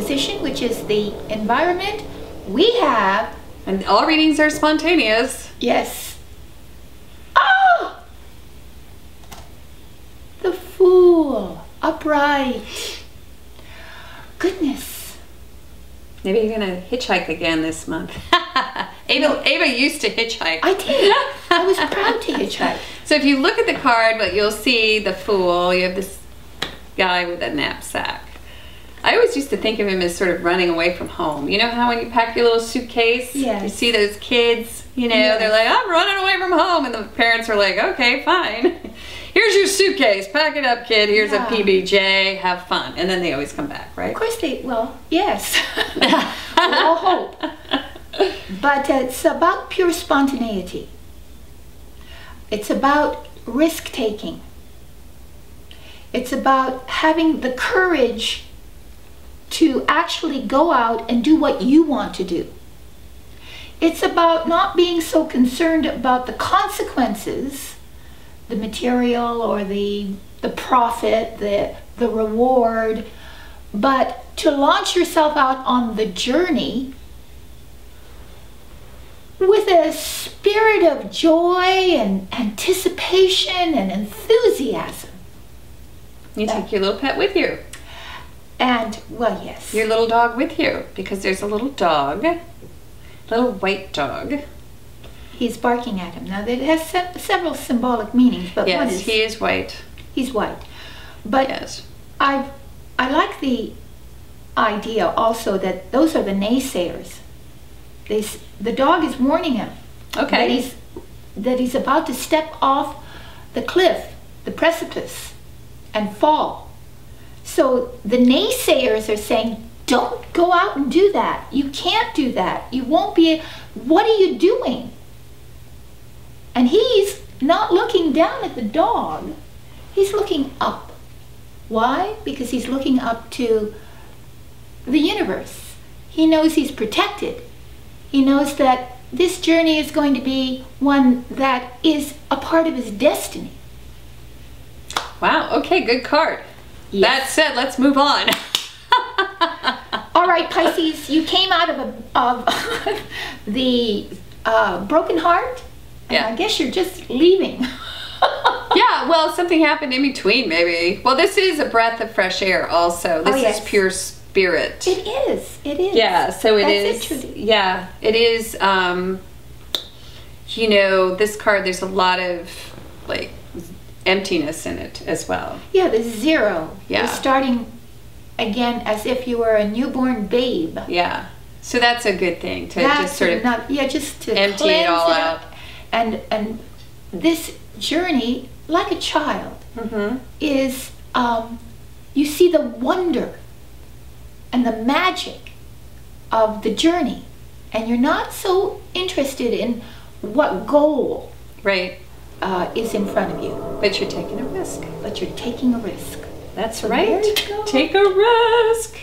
position, which is the environment, we have... And all readings are spontaneous. Yes. Oh! The Fool, upright. Goodness. Maybe you're gonna hitchhike again this month. Ava used to hitchhike. I did. I was proud to hitchhike. So if you look at the card, what you'll see, the Fool, you have this guy with a knapsack. I always used to think of him as sort of running away from home. You know how when you pack your little suitcase, yes. you see those kids, you know, yes. they're like, I'm running away from home. And the parents are like, okay, fine. Here's your suitcase. Pack it up, kid. Here's a PBJ. Have fun. And then they always come back, right? Of course they, well, yes. We all hope. But it's about pure spontaneity. It's about risk-taking. It's about having the courage to actually go out and do what you want to do. It's about not being so concerned about the consequences, the material or the profit, the reward, but to launch yourself out on the journey with a spirit of joy and anticipation and enthusiasm. You take your little pet with you. And, well, yes. Your little dog with you, because there's a little dog, little white dog. He's barking at him. Now, it has several symbolic meanings, but yes, one is... he is white. He's white. But yes. I like the idea also that those are the naysayers. The dog is warning him that he's about to step off the cliff, the precipice, and fall. So the naysayers are saying, don't go out and do that. You can't do that. You won't be... What are you doing? And he's not looking down at the dog. He's looking up. Why? Because he's looking up to the universe. He knows he's protected. He knows that this journey is going to be one that is a part of his destiny. Wow, okay, good card. Yes. That said, let's move on. All right, Pisces, you came out of the broken heart, and I guess you're just leaving. Yeah, well, something happened in between, maybe. Well, this is a breath of fresh air also. This is pure spirit. It is. It is. Yeah, so it That's is. Yeah, it is. You know, this card, there's a lot of, like, emptiness in it as well. Yeah, the zero. Yeah. You're starting again as if you were a newborn babe. Yeah. So that's a good thing to just sort of just to empty it all out. And this journey, like a child, is you see the wonder and the magic of the journey, and you're not so interested in what goal is in front of you. But you're taking a risk. But you're taking a risk. That's so right. Take a risk.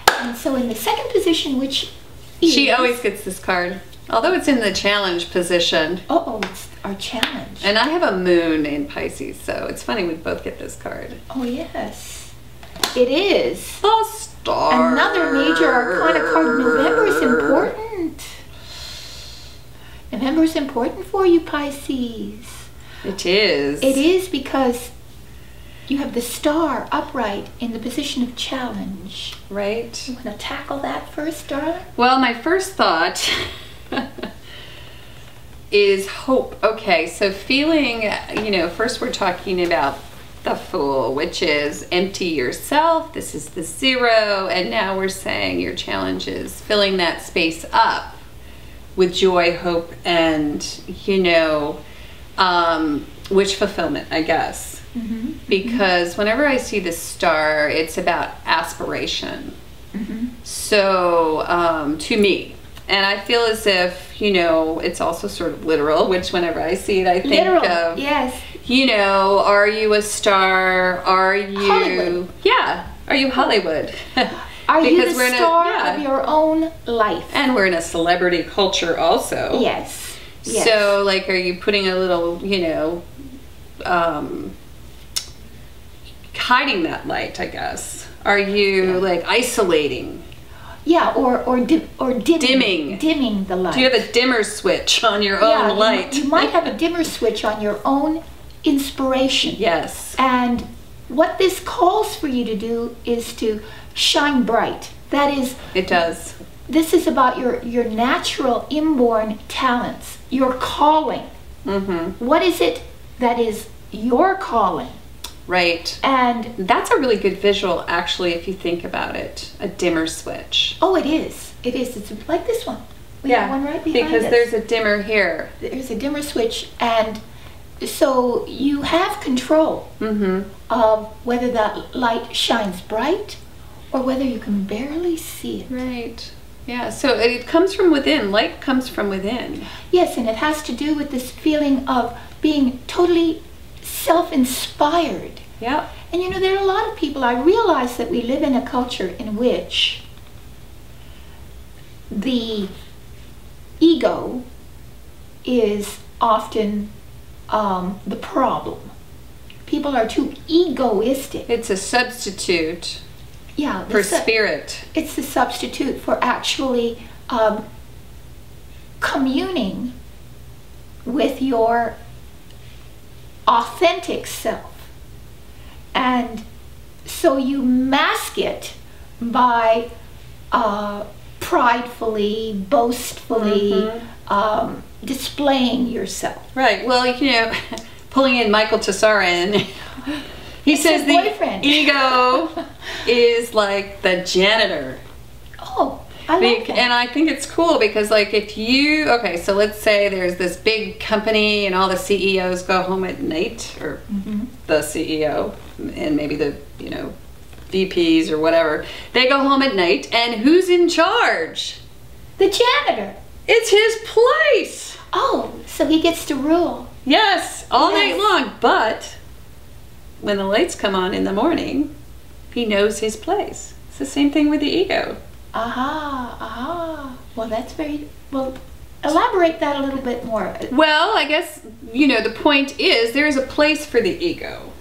And so in the second position, which she always gets this card, although it's in the challenge position. Oh, it's our challenge. And I have a moon in Pisces, so it's funny we both get this card. Oh yes, it is. The Star. Another major arcana card. November is important. November is important for you, Pisces. It is. It is because you have the star upright in the position of challenge. Right. You want to tackle that first, darling? Well, my first thought is hope. Okay, so feeling, you know, first we're talking about the Fool, which is empty yourself. This is the zero. And now we're saying your challenge is filling that space up with joy, hope, and, you know, wish fulfillment, I guess. Because whenever I see the star, it's about aspiration. So, to me, and I feel as if, you know, it's also sort of literal, which whenever I see it, I think of, yes. You know, are you a star? Are you, Hollywood. Yeah, are you Hollywood? Are you the star of your own life? And we're in a celebrity culture also. Yes. Yes. So, like, are you putting a little, you know, hiding that light, I guess? Are you, like, isolating Yeah, or dimming. Dimming the light. Do you have a dimmer switch on your own light? You might have a dimmer switch on your own inspiration. Yes. And what this calls for you to do is to shine bright. That is... It does. This is about your natural inborn talents, your calling. What is it that is your calling? Right. And that's a really good visual, actually, if you think about it. A dimmer switch. Oh, it is. It is. It's like this one. We have one right behind because us. there's a dimmer here. There's a dimmer switch, and so you have control of whether that light shines bright or whether you can barely see it. Right. Yeah, so it comes from within. Light comes from within. Yes, and it has to do with this feeling of being totally self-inspired. Yeah. And you know, there are a lot of people, I realize that we live in a culture in which the ego is often the problem. People are too egoistic. It's a substitute for spirit. It's the substitute for actually communing with your authentic self. And so you mask it by pridefully, boastfully displaying yourself. Right. Well, you know, pulling in Michael Tessarin, he says the ego is like the janitor. Oh, I like that. And I think it's cool because, like, if you, okay, so let's say there's this big company and all the CEOs go home at night, or the CEO and maybe the, you know, VPs or whatever, they go home at night, and who's in charge? The janitor. It's his place. Oh, so he gets to rule. Yes, all night long. But when the lights come on in the morning, he knows his place. It's the same thing with the ego. Well, that's very, well, elaborate that a little bit more. Well, I guess, you know, the point is there is a place for the ego.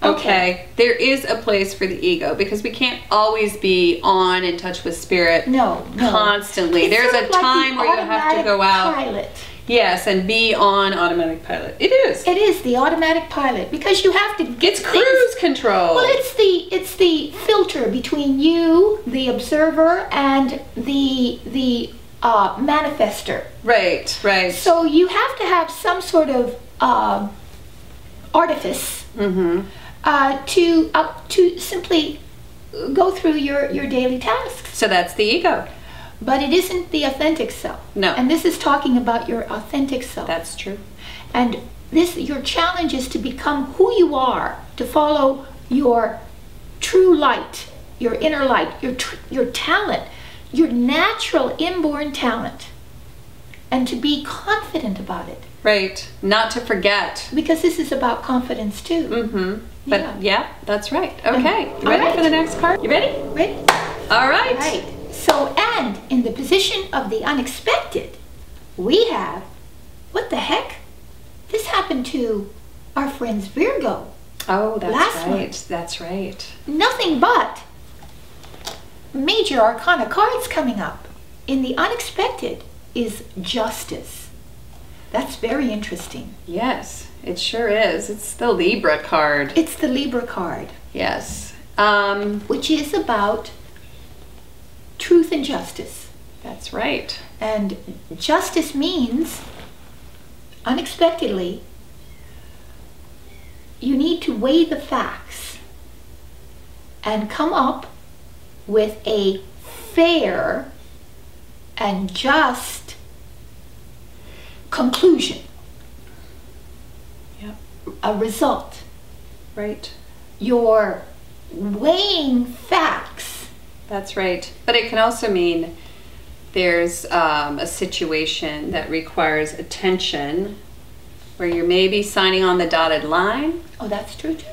Okay. There is a place for the ego because we can't always be on in touch with spirit. No. Constantly. It's There's sort a of like time where you have to go out. Pilot. Yes, and be on automatic pilot. It is. It is the automatic pilot because you have to get It's cruise control. Well, it's the filter between you, the observer, and the manifester. Right, right. So you have to have some sort of artifice to simply go through your daily tasks. So that's the ego. But it isn't the authentic self. No. And this is talking about your authentic self. That's true. And your challenge is to become who you are, to follow your true light, your inner light, your talent, your natural inborn talent, and to be confident about it. Right. Not to forget. Because this is about confidence too. But yeah, that's right. Okay. You ready for the next card? You ready? Ready. All right. All right. So, and in the position of the unexpected, we have, what the heck? This happened to our friends Virgo. Oh, that's last right. month. That's right. Nothing but major arcana cards coming up. In the unexpected is justice. That's very interesting. Yes, it sure is. It's the Libra card. It's the Libra card. Yes. Which is about truth and justice. That's right. And justice means, unexpectedly, you need to weigh the facts and come up with a fair and just conclusion. Yep. A result. Right. You're weighing facts. That's right. But it can also mean there's a situation that requires attention where you may be signing on the dotted line. Oh, that's true too.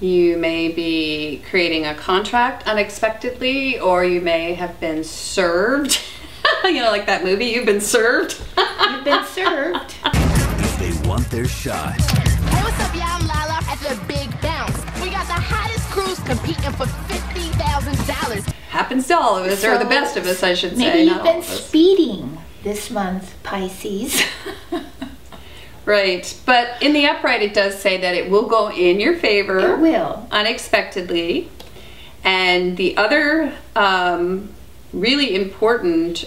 You may be creating a contract unexpectedly, or you may have been served. You know, like that movie, You've Been Served. You've been served. If they want their shot. Hey, what's up, y'all? I'm Lala at the Big Bounce. We got the hottest crews competing for $50,000. happens to all of us, or the best of us, I should say. Maybe you've not all been of us. speeding this month, Pisces. Right, but in the upright it does say that it will go in your favor. It will. Unexpectedly. And the other really important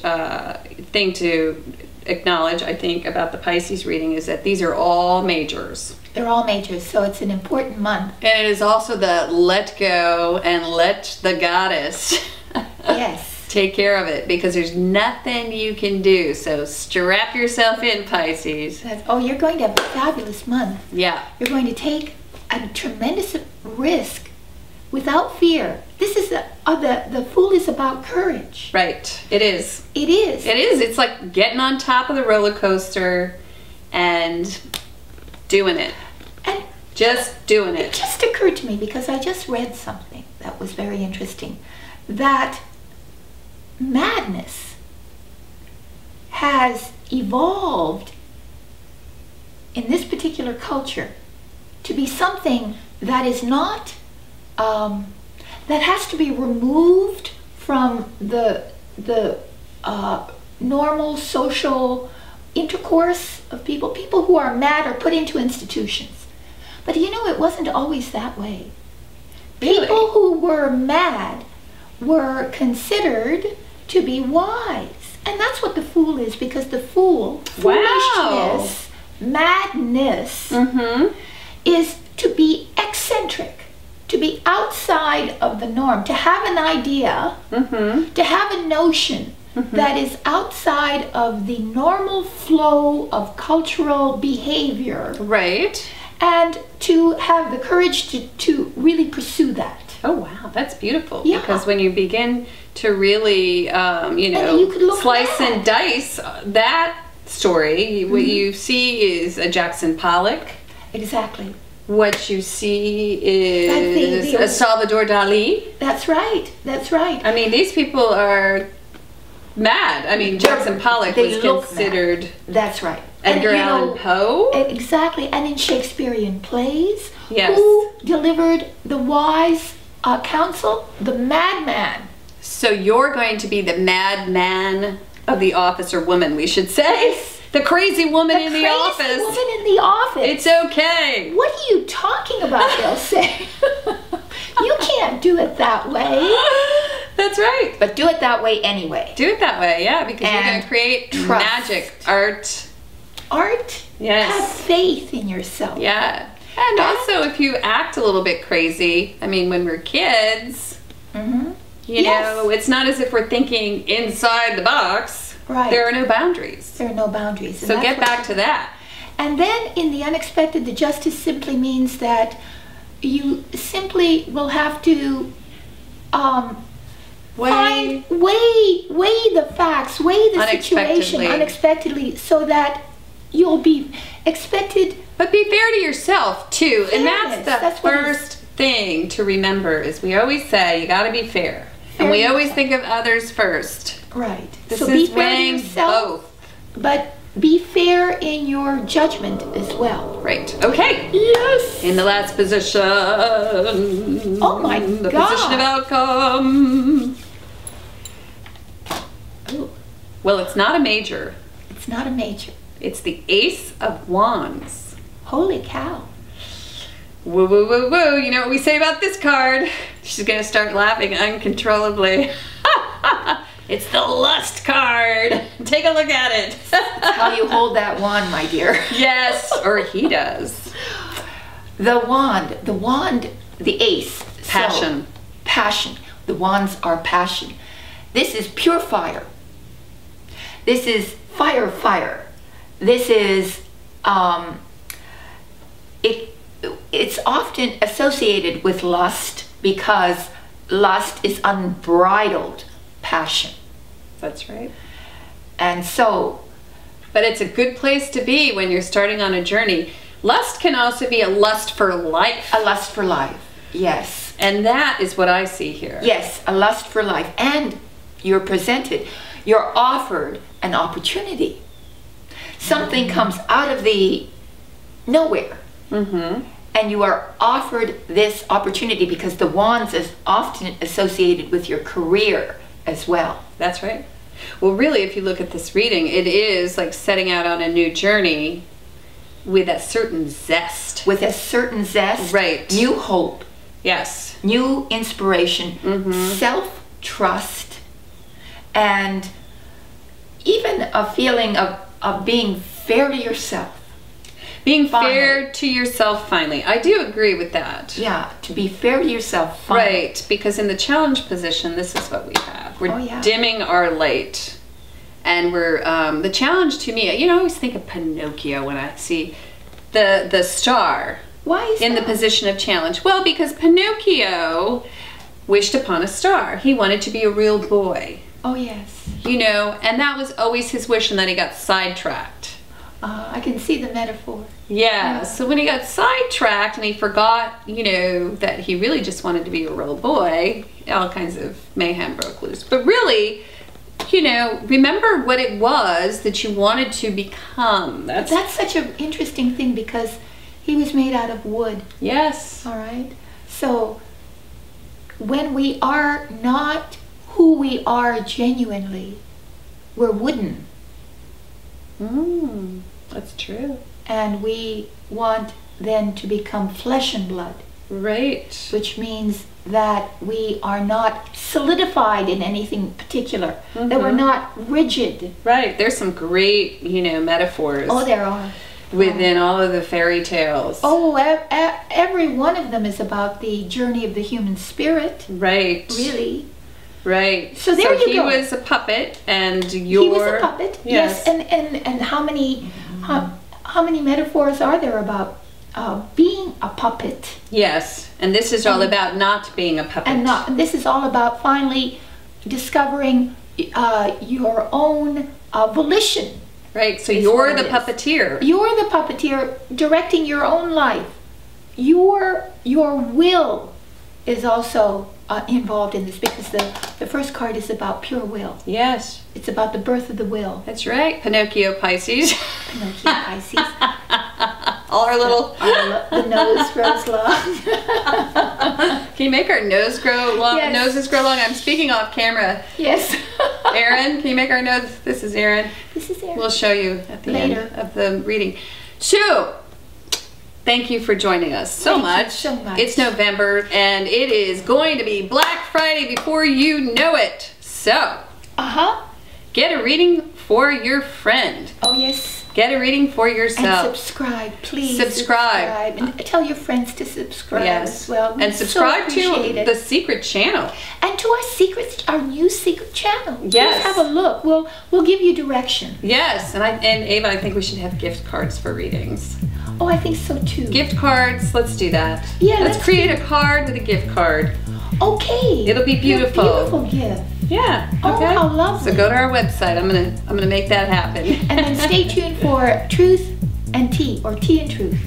thing to acknowledge, I think, about the Pisces reading is that these are all majors. They're all majors, so it's an important month. And it is also the let go and let the goddess Yes. take care of it, because there's nothing you can do. So strap yourself in, Pisces. Oh, you're going to have a fabulous month. Yeah. You're going to take a tremendous risk without fear. This is the Fool is about courage. Right. It is. It is. It is. It's like getting on top of the roller coaster and doing it. And Just doing it it. just occurred to me, because I just read something that was very interesting, that madness has evolved in this particular culture to be something that is not, that has to be removed from the normal social intercourse of people. People who are mad are put into institutions. But you know, it wasn't always that way. Really? People who were mad were considered to be wise. And that's what the Fool is, because the Fool, Wow. foolishness, madness, Mm-hmm. is to be eccentric, to be outside of the norm, to have an idea, Mm-hmm. to have a notion that is outside of the normal flow of cultural behavior, Right. and to have the courage to really pursue that. Oh, wow. That's beautiful. Yeah. Because when you begin to really, you could look slice mad. and dice that story, what Mm-hmm. you see is a Jackson Pollock. Exactly. What you see is the- a Salvador Dali. That's right. That's right. I mean, these people are mad. I mean, Jackson Pollock They was look considered That's right. Edgar And, you Allan know, Poe. Exactly. And in Shakespearean plays, Yes. who delivered the wise counsel? The madman. So you're going to be the madman of the office, or woman, we should say. Yes. The crazy woman in the crazy office. woman in the office. It's okay. What are you talking about, they'll say. You can't do it that way. That's right. But do it that way anyway. Do it that way, yeah, because you're going And to create trust. magic, art. Art, Yes. have faith in yourself. Yeah. And also, if you act a little bit crazy, I mean, when we're kids, Mm-hmm. you Yes. know, it's not as if we're thinking inside the box. Right. There are no boundaries. There are no boundaries. and So that's get what- back to that. And then in the unexpected, the justice simply means that you simply will have to weigh the facts, weigh the situation Unexpectedly. unexpectedly, so that you'll be expected. But be fair to yourself, too. And Fairness, that's that's the what it is. first thing to remember is we always say you got to be fair. And we Fairness. always think of others first. Right. This so is be fair to weighing yourself, both. but be fair in your judgment as well. Right. Okay. Yes. In the last position. Oh my the God. position of outcome. Ooh, Well, it's not a major. it's not a major. It's the Ace of Wands. Holy cow. Woo, woo, woo, woo. You know what we say about this card? She's going to start laughing uncontrollably. It's the lust card. Take a look at it. How you hold that wand, my dear. Yes, or he does. The wand, the ace. Passion. So, passion. The wands are passion. This is pure fire. This is fire. This is, it's often associated with lust because lust is unbridled passion. That's right. And so, But it's a good place to be when you're starting on a journey. Lust can also be a lust for life. a lust for life. Yes. And that is what I see here. Yes, a lust for life. And you're offered an opportunity. Something comes out of the nowhere. Mm-hmm. And you are offered this opportunity because the wands is often associated with your career as well. That's right. Well, really, if you look at this reading, it is like setting out on a new journey with a certain zest. With a certain zest. Right. New hope. Yes. New inspiration. Self-trust. And even a feeling of being fair to yourself. Being fair to yourself, finally. I do agree with that. Yeah, to be fair to yourself, finally. Right, because in the challenge position, this is what we have. We're dimming our light. And we're, the challenge to me, you know, I always think of Pinocchio when I see the star. Why is in that? the position of challenge. Well, because Pinocchio wished upon a star. He wanted to be a real boy. Oh, yes. You know, and that was always his wish, and then he got sidetracked. I can see the metaphor. Yeah, so when he got sidetracked and he forgot, you know, that he really just wanted to be a real boy, all kinds of mayhem broke loose. But really, you know, remember what it was that you wanted to become. That's such an interesting thing because he was made out of wood. Yes. All right. So when we are not who we are genuinely, we're wooden. That's true. And we want then to become flesh and blood. Right. Which means that we are not solidified in anything particular. That we're not rigid. Right. There's some great, you know, metaphors. Oh, there are. Within all of the fairy tales. Oh, every one of them is about the journey of the human spirit. Right. Really. Right. So there you go. He was a puppet, and He was a puppet. Yes. And how many metaphors are there about being a puppet? Yes. And this is all about not being a puppet. And this is all about finally discovering your own volition. Right. So you're the puppeteer. You're the puppeteer directing your own life. Your will is also involved in this because the first card is about pure will. Yes. It's about the birth of the will. That's right. Pinocchio Pisces. Pinocchio Pisces. All our little... the nose grows long. Can you make our nose grow long? Yes. Noses grow long? I'm speaking off camera. Yes. Aaron, can you make our nose? This is Aaron. This is Aaron. We'll show you at the end of the reading. So, thank you for joining us so much. So much. It's November, and it is going to be Black Friday before you know it. So, get a reading for your friend. Oh, yes. Get a reading for yourself. And subscribe, please. Subscribe. And tell your friends to subscribe as well. And subscribe to the secret channel. And to our new secret channel. Yes. Please have a look. We'll give you direction. Yes. And Ava, I think we should have gift cards for readings. Oh, I think so too. Gift cards. Let's do that. Yeah. Let's create a card with a gift card. Okay. It'll be beautiful. Beautiful gift. Yeah. Okay. Oh, how lovely. So go to our website. I'm gonna make that happen. And then stay tuned for Truth and Tea, or Tea and Truth.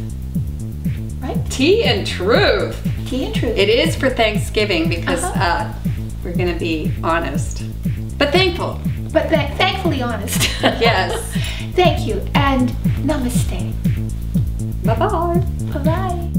Right? Tea and Truth. Tea and Truth. It is for Thanksgiving because we're gonna be honest, but thankful. But thankfully honest. Yes. Thank you and namaste. Bye bye. Bye bye.